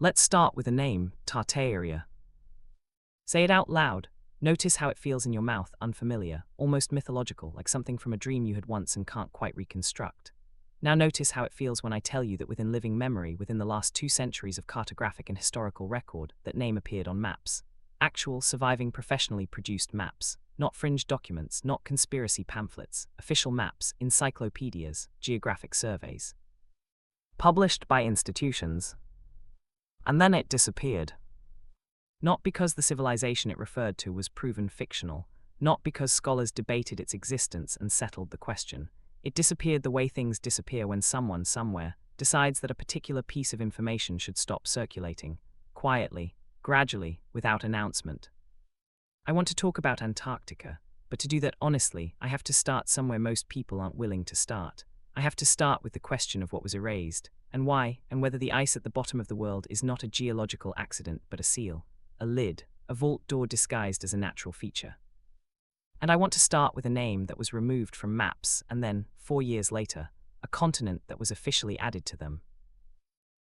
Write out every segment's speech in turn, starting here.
Let's start with a name, Tartaria. Say it out loud. Notice how it feels in your mouth, unfamiliar, almost mythological, like something from a dream you had once and can't quite reconstruct. Now notice how it feels when I tell you that within living memory, within the last 2 centuries of cartographic and historical record, that name appeared on maps. Actual, surviving, professionally produced maps. Not fringe documents, not conspiracy pamphlets, official maps, encyclopedias, geographic surveys. Published by institutions. And then it disappeared. Not because the civilization it referred to was proven fictional, not because scholars debated its existence and settled the question. It disappeared the way things disappear when someone, somewhere, decides that a particular piece of information should stop circulating, quietly, gradually, without announcement. I want to talk about Antarctica, but to do that honestly, I have to start somewhere most people aren't willing to start. I have to start with the question of what was erased, and why, and whether the ice at the bottom of the world is not a geological accident but a seal, a lid, a vault door disguised as a natural feature. And I want to start with a name that was removed from maps and then, 4 years later, a continent that was officially added to them.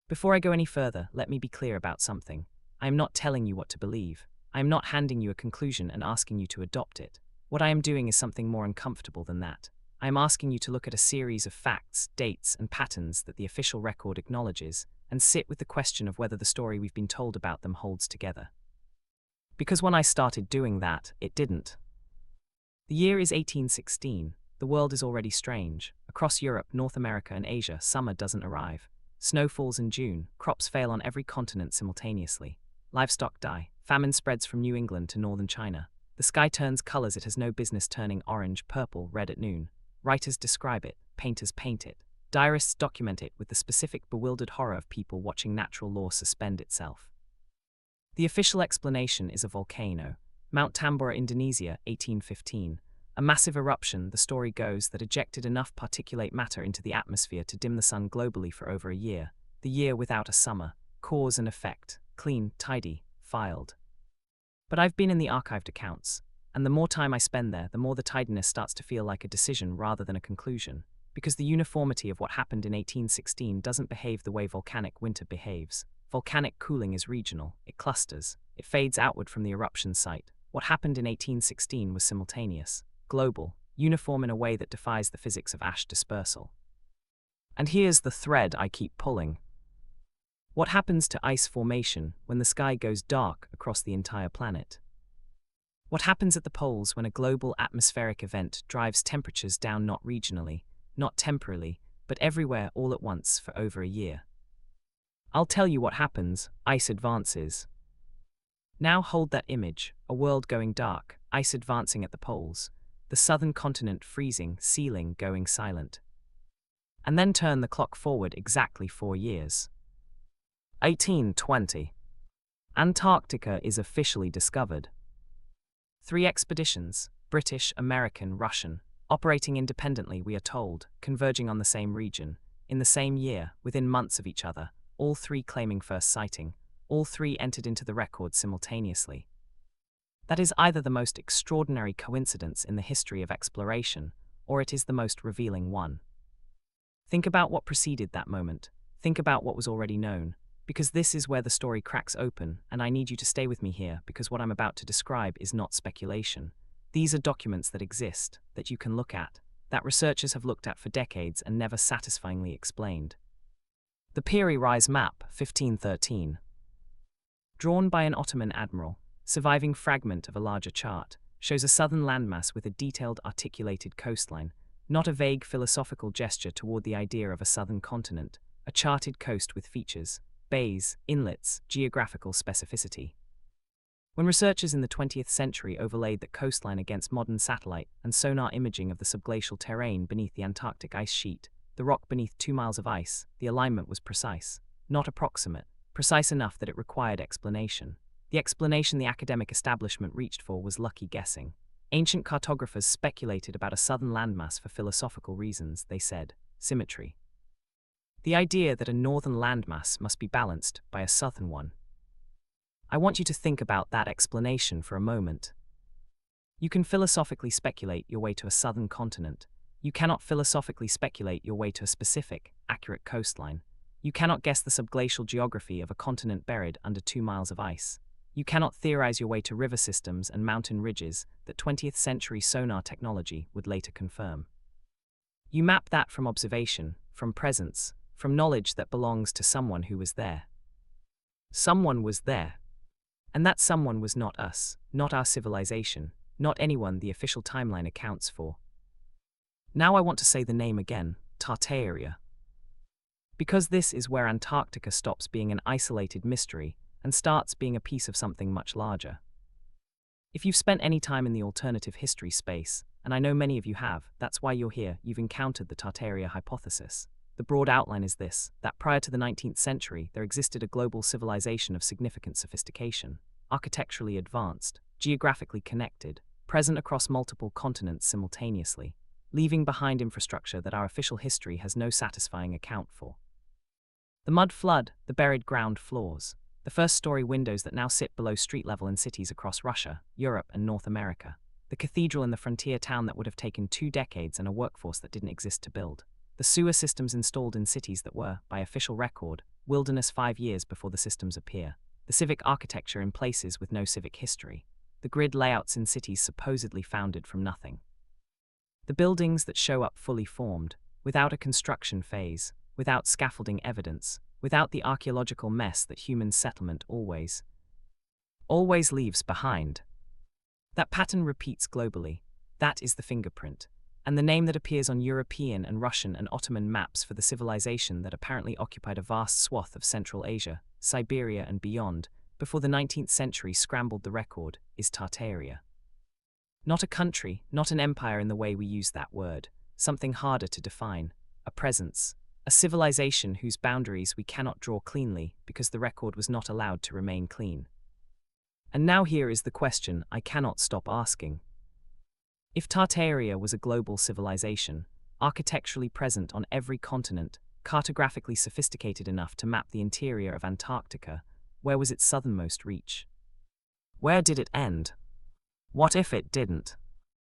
Before I go any further, let me be clear about something. I am not telling you what to believe. I am not handing you a conclusion and asking you to adopt it. What I am doing is something more uncomfortable than that. I am asking you to look at a series of facts, dates, and patterns that the official record acknowledges, and sit with the question of whether the story we've been told about them holds together. Because when I started doing that, it didn't. The year is 1816. The world is already strange. Across Europe, North America, and Asia, summer doesn't arrive. Snow falls in June, crops fail on every continent simultaneously. Livestock die, famine spreads from New England to northern China. The sky turns colors it has no business turning: orange, purple, red at noon. Writers describe it, painters paint it. Diarists document it with the specific bewildered horror of people watching natural law suspend itself. The official explanation is a volcano. Mount Tambora, Indonesia, 1815. A massive eruption, the story goes, that ejected enough particulate matter into the atmosphere to dim the sun globally for over a year. The year without a summer. Cause and effect. Clean, tidy, filed. But I've been in the archived accounts, and the more time I spend there, the more the tidiness starts to feel like a decision rather than a conclusion, because the uniformity of what happened in 1816 doesn't behave the way volcanic winter behaves. Volcanic cooling is regional, it clusters, it fades outward from the eruption site. What happened in 1816 was simultaneous, global, uniform in a way that defies the physics of ash dispersal. And here's the thread I keep pulling. What happens to ice formation when the sky goes dark across the entire planet? What happens at the poles when a global atmospheric event drives temperatures down not regionally, not temporarily, but everywhere all at once for over a year? I'll tell you what happens: ice advances. Now hold that image, a world going dark, ice advancing at the poles, the southern continent freezing, sealing, going silent. And then turn the clock forward exactly 4 years. 1820. Antarctica is officially discovered. 3 expeditions, British, American, Russian, operating independently, we are told, converging on the same region, in the same year, within months of each other, all 3 claiming first sighting, all 3 entered into the record simultaneously. That is either the most extraordinary coincidence in the history of exploration, or it is the most revealing one. Think about what preceded that moment. Think about what was already known, because this is where the story cracks open, and I need you to stay with me here, because what I'm about to describe is not speculation. These are documents that exist, that you can look at, that researchers have looked at for decades and never satisfyingly explained. The Piri Reis map, 1513. Drawn by an Ottoman admiral, surviving fragment of a larger chart, shows a southern landmass with a detailed articulated coastline, not a vague philosophical gesture toward the idea of a southern continent, a charted coast with features, bays, inlets, geographical specificity. When researchers in the 20th century overlaid that coastline against modern satellite and sonar imaging of the subglacial terrain beneath the Antarctic ice sheet, the rock beneath 2 miles of ice, the alignment was precise, not approximate, precise enough that it required explanation. The explanation the academic establishment reached for was lucky guessing. Ancient cartographers speculated about a southern landmass for philosophical reasons, they said: symmetry. The idea that a northern landmass must be balanced by a southern one. I want you to think about that explanation for a moment. You can philosophically speculate your way to a southern continent. You cannot philosophically speculate your way to a specific, accurate coastline. You cannot guess the subglacial geography of a continent buried under 2 miles of ice. You cannot theorize your way to river systems and mountain ridges that 20th century sonar technology would later confirm. You map that from observation, from presence, from knowledge that belongs to someone who was there. Someone was there. And that someone was not us, not our civilization, not anyone the official timeline accounts for. Now I want to say the name again, Tartaria. Because this is where Antarctica stops being an isolated mystery and starts being a piece of something much larger. If you've spent any time in the alternative history space, and I know many of you have, that's why you're here, you've encountered the Tartaria hypothesis. The broad outline is this, that prior to the 19th century, there existed a global civilization of significant sophistication, architecturally advanced, geographically connected, present across multiple continents simultaneously, leaving behind infrastructure that our official history has no satisfying account for. The mud flood, the buried ground floors, the first-story windows that now sit below street level in cities across Russia, Europe, and North America, the cathedral in the frontier town that would have taken 2 decades and a workforce that didn't exist to build, the sewer systems installed in cities that were, by official record, wilderness 5 years before the systems appear, the civic architecture in places with no civic history, the grid layouts in cities supposedly founded from nothing. The buildings that show up fully formed, without a construction phase, without scaffolding evidence, without the archaeological mess that human settlement always leaves behind. That pattern repeats globally. That is the fingerprint, and the name that appears on European and Russian and Ottoman maps for the civilization that apparently occupied a vast swath of Central Asia, Siberia and beyond, before the 19th century scrambled the record, is Tartaria. Not a country, not an empire in the way we use that word, something harder to define, a presence, a civilization whose boundaries we cannot draw cleanly because the record was not allowed to remain clean. And now here is the question I cannot stop asking. If Tartaria was a global civilization, architecturally present on every continent, cartographically sophisticated enough to map the interior of Antarctica, where was its southernmost reach? Where did it end? What if it didn't?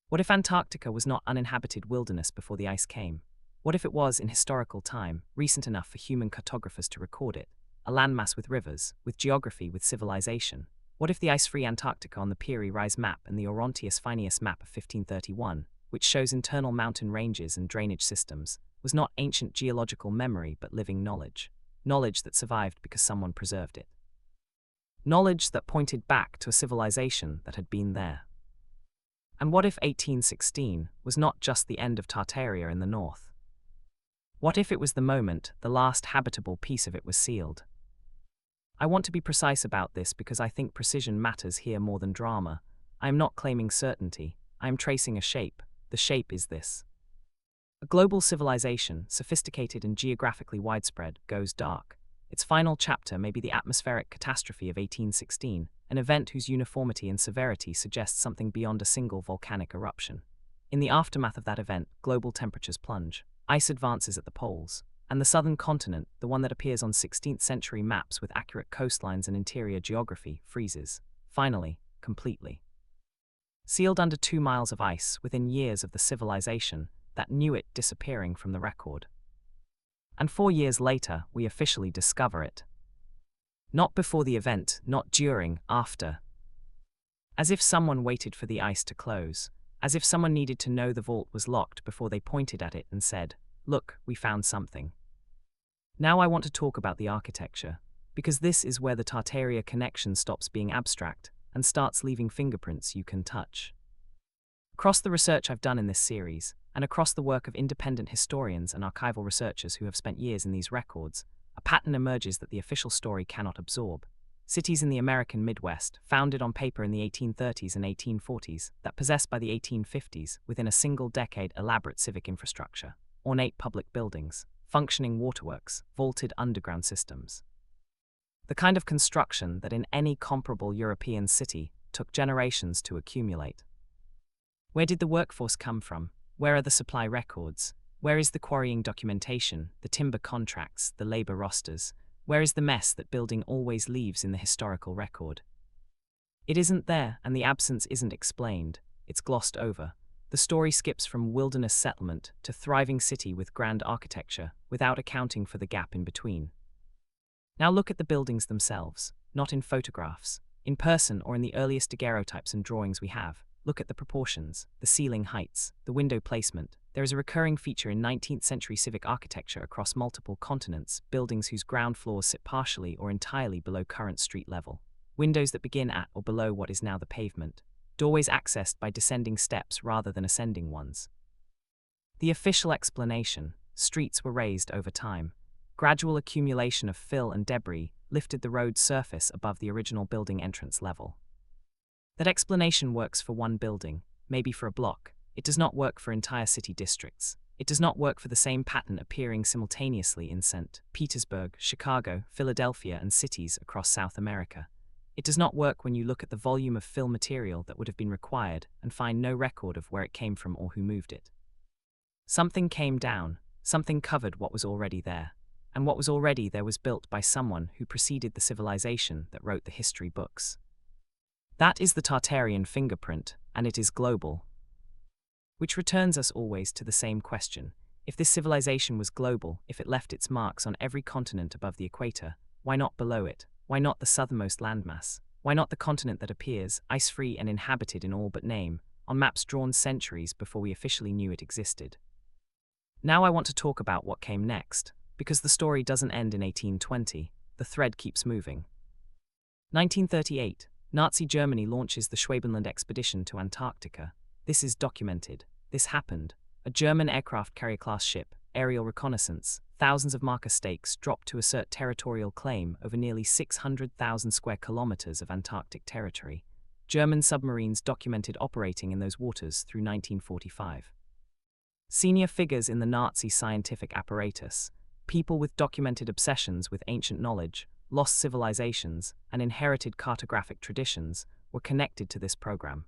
What if Antarctica was not uninhabited wilderness before the ice came? What if it was, in historical time, recent enough for human cartographers to record it, a landmass with rivers, with geography, with civilization? What if the ice-free Antarctica on the Piri Reis map and the Orontius Phineus map of 1531, which shows internal mountain ranges and drainage systems, was not ancient geological memory but living knowledge? Knowledge that survived because someone preserved it. Knowledge that pointed back to a civilization that had been there. And what if 1816 was not just the end of Tartaria in the north? What if it was the moment the last habitable piece of it was sealed? I want to be precise about this because I think precision matters here more than drama. I am not claiming certainty, I am tracing a shape. The shape is this. A global civilization, sophisticated and geographically widespread, goes dark. Its final chapter may be the atmospheric catastrophe of 1816, an event whose uniformity and severity suggests something beyond a single volcanic eruption. In the aftermath of that event, global temperatures plunge. Ice advances at the poles, and the southern continent, the one that appears on 16th century maps with accurate coastlines and interior geography, freezes, finally, completely. Sealed under 2 miles of ice within years of the civilization that knew it disappearing from the record. And 4 years later, we officially discover it. Not before the event, not during, after. As if someone waited for the ice to close. As if someone needed to know the vault was locked before they pointed at it and said, "Look, we found something." Now I want to talk about the architecture, because this is where the Tartaria connection stops being abstract and starts leaving fingerprints you can touch. Across the research I've done in this series, and across the work of independent historians and archival researchers who have spent years in these records, a pattern emerges that the official story cannot absorb. Cities in the American Midwest, founded on paper in the 1830s and 1840s, that possessed by the 1850s, within a single decade, elaborate civic infrastructure, ornate public buildings, functioning waterworks, vaulted underground systems. The kind of construction that in any comparable European city took generations to accumulate. Where did the workforce come from? Where are the supply records? Where is the quarrying documentation, the timber contracts, the labor rosters? Where is the mess that building always leaves in the historical record? It isn't there, and the absence isn't explained. It's glossed over. The The story skips from wilderness settlement to thriving city with grand architecture, without accounting for the gap in between. Now look at the buildings themselves, not in photographs, in person or in the earliest daguerreotypes and drawings we have. Look at the proportions, the ceiling heights, the window placement. There is a recurring feature in 19th century civic architecture across multiple continents, buildings whose ground floors sit partially or entirely below current street level. Windows that begin at or below what is now the pavement. Doorways accessed by descending steps rather than ascending ones. The official explanation: streets were raised over time. Gradual accumulation of fill and debris lifted the road's surface above the original building entrance level. That explanation works for one building, maybe for a block. It does not work for entire city districts. It does not work for the same pattern appearing simultaneously in St. Petersburg, Chicago, Philadelphia, and cities across South America. It does not work when you look at the volume of fill material that would have been required and find no record of where it came from or who moved it. Something came down, something covered what was already there. And what was already there was built by someone who preceded the civilization that wrote the history books. That is the Tartarian fingerprint, and it is global. Which returns us always to the same question. If this civilization was global, if it left its marks on every continent above the equator, why not below it? Why not the southernmost landmass? Why not the continent that appears, ice-free and inhabited in all but name, on maps drawn centuries before we officially knew it existed? Now I want to talk about what came next, because the story doesn't end in 1820, the thread keeps moving. 1938. Nazi Germany launches the Schwabenland expedition to Antarctica. This is documented. This happened. A German aircraft carrier-class ship, aerial reconnaissance, thousands of marker stakes dropped to assert territorial claim over nearly 600,000 square kilometers of Antarctic territory. German submarines documented operating in those waters through 1945. Senior figures in the Nazi scientific apparatus, people with documented obsessions with ancient knowledge, lost civilizations, and inherited cartographic traditions, were connected to this program.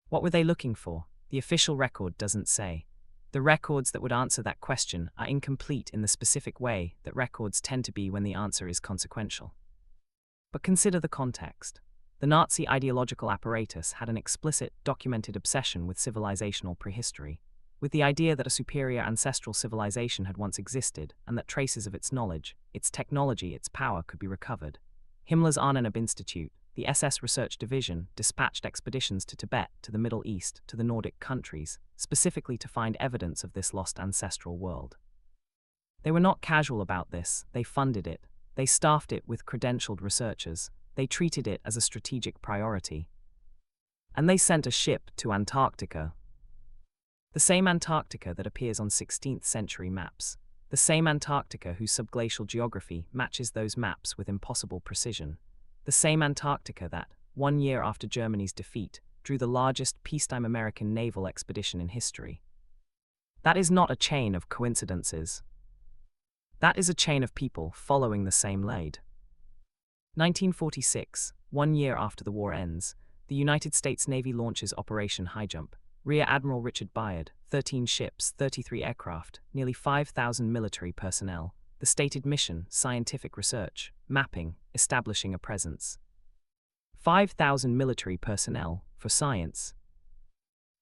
What were they looking for? The official record doesn't say. The records that would answer that question are incomplete in the specific way that records tend to be when the answer is consequential. But consider the context. The Nazi ideological apparatus had an explicit, documented obsession with civilizational prehistory, with the idea that a superior ancestral civilization had once existed and that traces of its knowledge, its technology, its power could be recovered. Himmler's Ahnenerbe Institute, the SS Research Division, dispatched expeditions to Tibet, to the Middle East, to the Nordic countries, specifically to find evidence of this lost ancestral world. They were not casual about this, they funded it, they staffed it with credentialed researchers, they treated it as a strategic priority. And they sent a ship to Antarctica. The same Antarctica that appears on 16th century maps. The same Antarctica whose subglacial geography matches those maps with impossible precision. The same Antarctica that, 1 year after Germany's defeat, drew the largest peacetime American naval expedition in history. That is not a chain of coincidences. That is a chain of people following the same lead. 1946, 1 year after the war ends, the United States Navy launches Operation Highjump. Rear Admiral Richard Byard, 13 ships, 33 aircraft, nearly 5,000 military personnel. The stated mission: scientific research, mapping, establishing a presence. 5,000 military personnel, for science.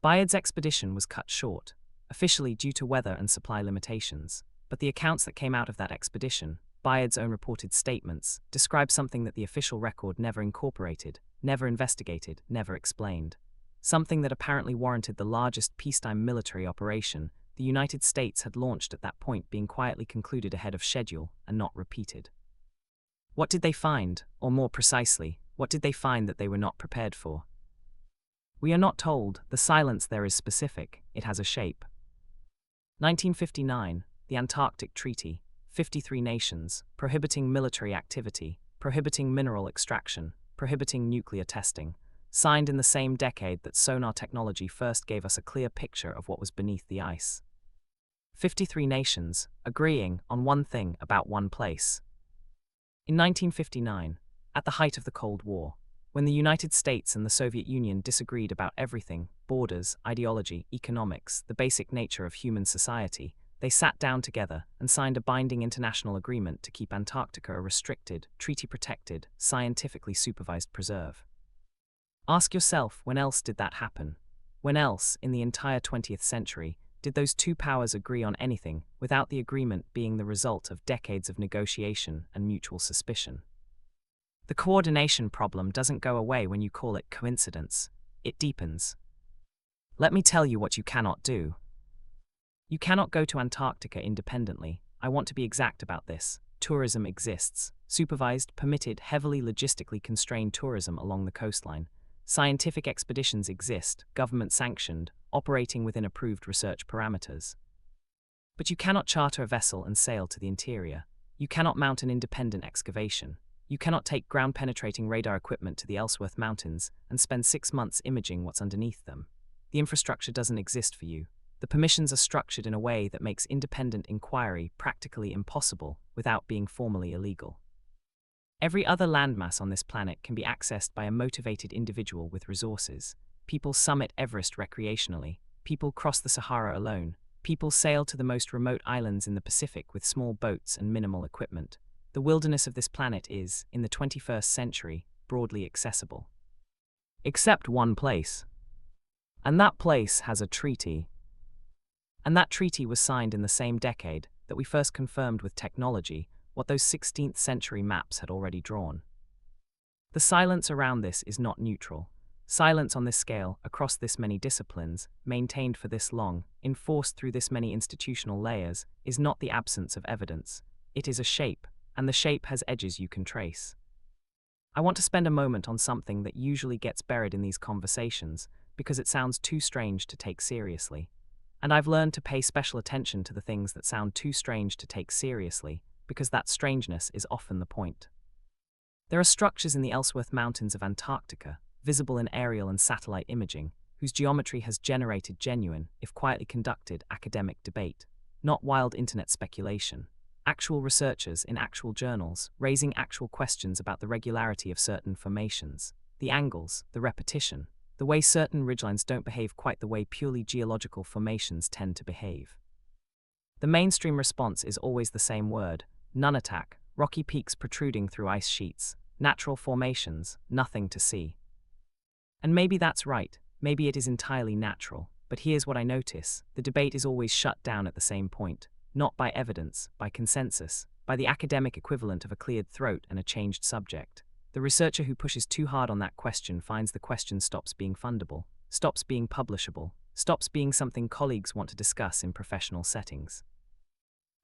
Byard's expedition was cut short, officially due to weather and supply limitations, but the accounts that came out of that expedition, Byard's own reported statements, describe something that the official record never incorporated, never investigated, never explained. Something that apparently warranted the largest peacetime military operation the United States had launched at that point being quietly concluded ahead of schedule and not repeated. What did they find, or more precisely, what did they find that they were not prepared for? We are not told. The silence there is specific, it has a shape. 1959, the Antarctic Treaty, 53 nations, prohibiting military activity, prohibiting mineral extraction, prohibiting nuclear testing. Signed in the same decade that sonar technology first gave us a clear picture of what was beneath the ice. 53 nations, agreeing on one thing about one place. In 1959, at the height of the Cold War, when the United States and the Soviet Union disagreed about everything, borders, ideology, economics, the basic nature of human society, they sat down together and signed a binding international agreement to keep Antarctica a restricted, treaty-protected, scientifically supervised preserve. Ask yourself, when else did that happen? When else, in the entire 20th century, did those two powers agree on anything, without the agreement being the result of decades of negotiation and mutual suspicion? The coordination problem doesn't go away when you call it coincidence. It deepens. Let me tell you what you cannot do. You cannot go to Antarctica independently. I want to be exact about this. Tourism exists. Supervised, permitted, heavily logistically constrained tourism along the coastline. Scientific expeditions exist, government-sanctioned, operating within approved research parameters. But you cannot charter a vessel and sail to the interior. You cannot mount an independent excavation. You cannot take ground-penetrating radar equipment to the Ellsworth Mountains and spend 6 months imaging what's underneath them. The infrastructure doesn't exist for you. The permissions are structured in a way that makes independent inquiry practically impossible without being formally illegal. Every other landmass on this planet can be accessed by a motivated individual with resources. People summit Everest recreationally. People cross the Sahara alone. People sail to the most remote islands in the Pacific with small boats and minimal equipment. The wilderness of this planet is, in the 21st century, broadly accessible. Except one place. And that place has a treaty. And that treaty was signed in the same decade that we first confirmed with technology what those 16th century maps had already drawn. The silence around this is not neutral. Silence on this scale, across this many disciplines, maintained for this long, enforced through this many institutional layers, is not the absence of evidence. It is a shape, and the shape has edges you can trace. I want to spend a moment on something that usually gets buried in these conversations because it sounds too strange to take seriously. And I've learned to pay special attention to the things that sound too strange to take seriously, because that strangeness is often the point. There are structures in the Ellsworth Mountains of Antarctica, visible in aerial and satellite imaging, whose geometry has generated genuine, if quietly conducted, academic debate, not wild internet speculation. Actual researchers in actual journals, raising actual questions about the regularity of certain formations, the angles, the repetition, the way certain ridgelines don't behave quite the way purely geological formations tend to behave. The mainstream response is always the same word: non-attack, rocky peaks protruding through ice sheets, natural formations, nothing to see. And maybe that's right, maybe it is entirely natural, but here's what I notice: the debate is always shut down at the same point, not by evidence, by consensus, by the academic equivalent of a cleared throat and a changed subject. The researcher who pushes too hard on that question finds the question stops being fundable, stops being publishable, stops being something colleagues want to discuss in professional settings.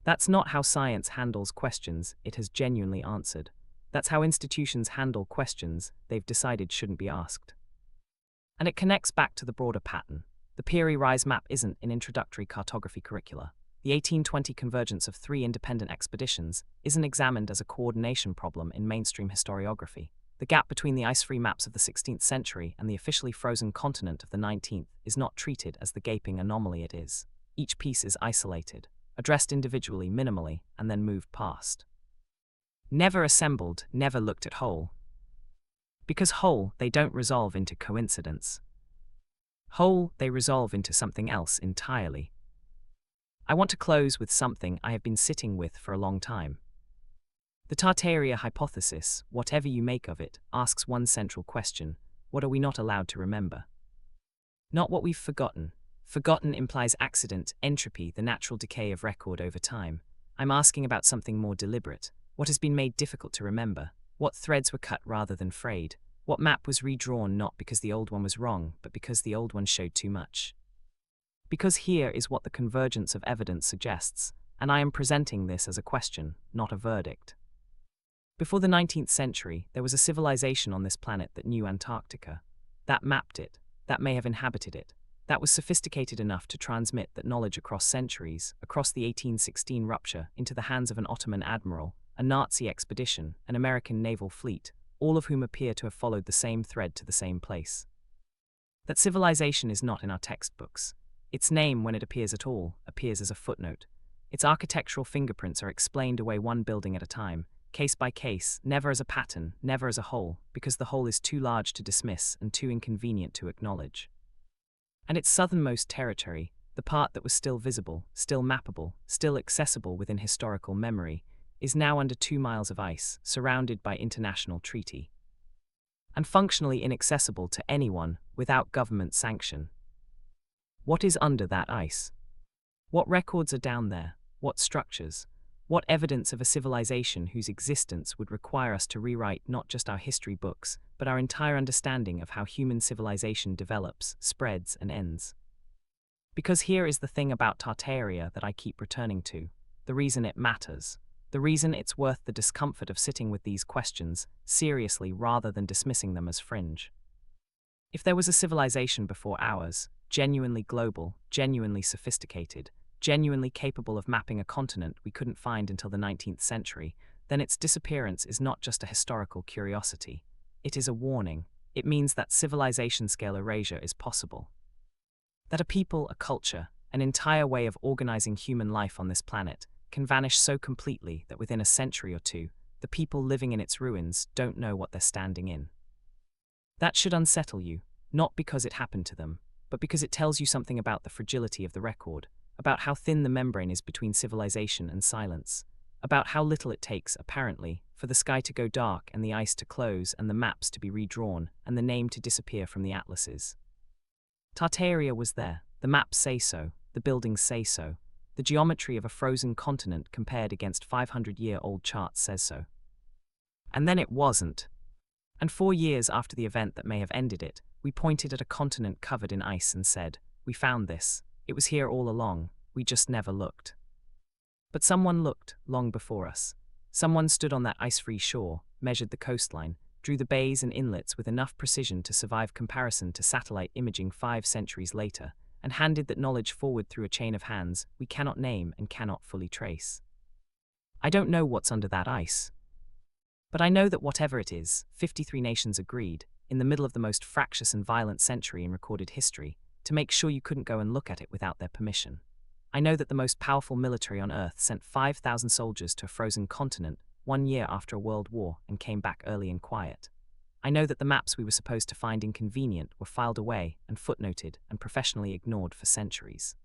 That's not how science handles questions it has genuinely answered. That's how institutions handle questions they've decided shouldn't be asked. And it connects back to the broader pattern. The Piri Reis map isn't an introductory cartography curricula. The 1820 convergence of 3 independent expeditions isn't examined as a coordination problem in mainstream historiography. The gap between the ice-free maps of the 16th century and the officially frozen continent of the 19th is not treated as the gaping anomaly it is. Each piece is isolated, addressed individually, minimally, and then moved past. Never assembled, never looked at whole. Because whole, they don't resolve into coincidence. Whole, they resolve into something else entirely. I want to close with something I have been sitting with for a long time. The Tartaria hypothesis, whatever you make of it, asks one central question: what are we not allowed to remember? Not what we've forgotten. Forgotten implies accident, entropy, the natural decay of record over time. I'm asking about something more deliberate. What has been made difficult to remember? What threads were cut rather than frayed? What map was redrawn not because the old one was wrong, but because the old one showed too much? Because here is what the convergence of evidence suggests, and I am presenting this as a question, not a verdict. Before the 19th century, there was a civilization on this planet that knew Antarctica, that mapped it, that may have inhabited it, that was sophisticated enough to transmit that knowledge across centuries, across the 1816 rupture, into the hands of an Ottoman admiral, a Nazi expedition, an American naval fleet, all of whom appear to have followed the same thread to the same place. That civilization is not in our textbooks. Its name, when it appears at all, appears as a footnote. Its architectural fingerprints are explained away one building at a time, case by case, never as a pattern, never as a whole, because the whole is too large to dismiss and too inconvenient to acknowledge. And its southernmost territory, the part that was still visible, still mappable, still accessible within historical memory, is now under 2 miles of ice, surrounded by international treaty. And functionally inaccessible to anyone without government sanction. What is under that ice? What records are down there? What structures? What evidence of a civilization whose existence would require us to rewrite not just our history books, but our entire understanding of how human civilization develops, spreads, and ends? Because here is the thing about Tartaria that I keep returning to, the reason it matters, the reason it's worth the discomfort of sitting with these questions seriously rather than dismissing them as fringe. If there was a civilization before ours, genuinely global, genuinely sophisticated, genuinely capable of mapping a continent we couldn't find until the 19th century, then its disappearance is not just a historical curiosity. It is a warning. It means that civilization-scale erasure is possible. That a people, a culture, an entire way of organizing human life on this planet can vanish so completely that within a century or two, the people living in its ruins don't know what they're standing in. That should unsettle you, not because it happened to them, but because it tells you something about the fragility of the record, about how thin the membrane is between civilization and silence, about how little it takes, apparently, for the sky to go dark and the ice to close and the maps to be redrawn and the name to disappear from the atlases. Tartaria was there, the maps say so, the buildings say so, the geometry of a frozen continent compared against 500-year-old charts says so. And then it wasn't. And 4 years after the event that may have ended it, we pointed at a continent covered in ice and said, "We found this. It was here all along, we just never looked." But someone looked, long before us. Someone stood on that ice-free shore, measured the coastline, drew the bays and inlets with enough precision to survive comparison to satellite imaging 5 centuries later, and handed that knowledge forward through a chain of hands we cannot name and cannot fully trace. I don't know what's under that ice. But I know that whatever it is, 53 nations agreed, in the middle of the most fractious and violent century in recorded history, to make sure you couldn't go and look at it without their permission. I know that the most powerful military on Earth sent 5,000 soldiers to a frozen continent 1 year after a world war and came back early and quiet. I know that the maps we were supposed to find inconvenient were filed away and footnoted and professionally ignored for centuries.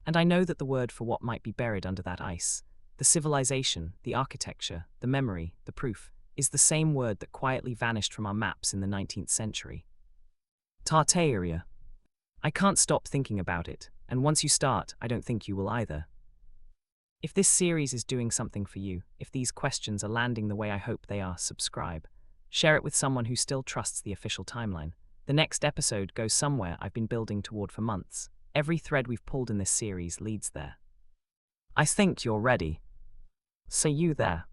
And I know that the word for what might be buried under that ice, the civilization, the architecture, the memory, the proof, is the same word that quietly vanished from our maps in the 19th century. Tartaria. I can't stop thinking about it, and once you start, I don't think you will either. If this series is doing something for you, if these questions are landing the way I hope they are, subscribe. Share it with someone who still trusts the official timeline. The next episode goes somewhere I've been building toward for months. Every thread we've pulled in this series leads there. I think you're ready. See you there.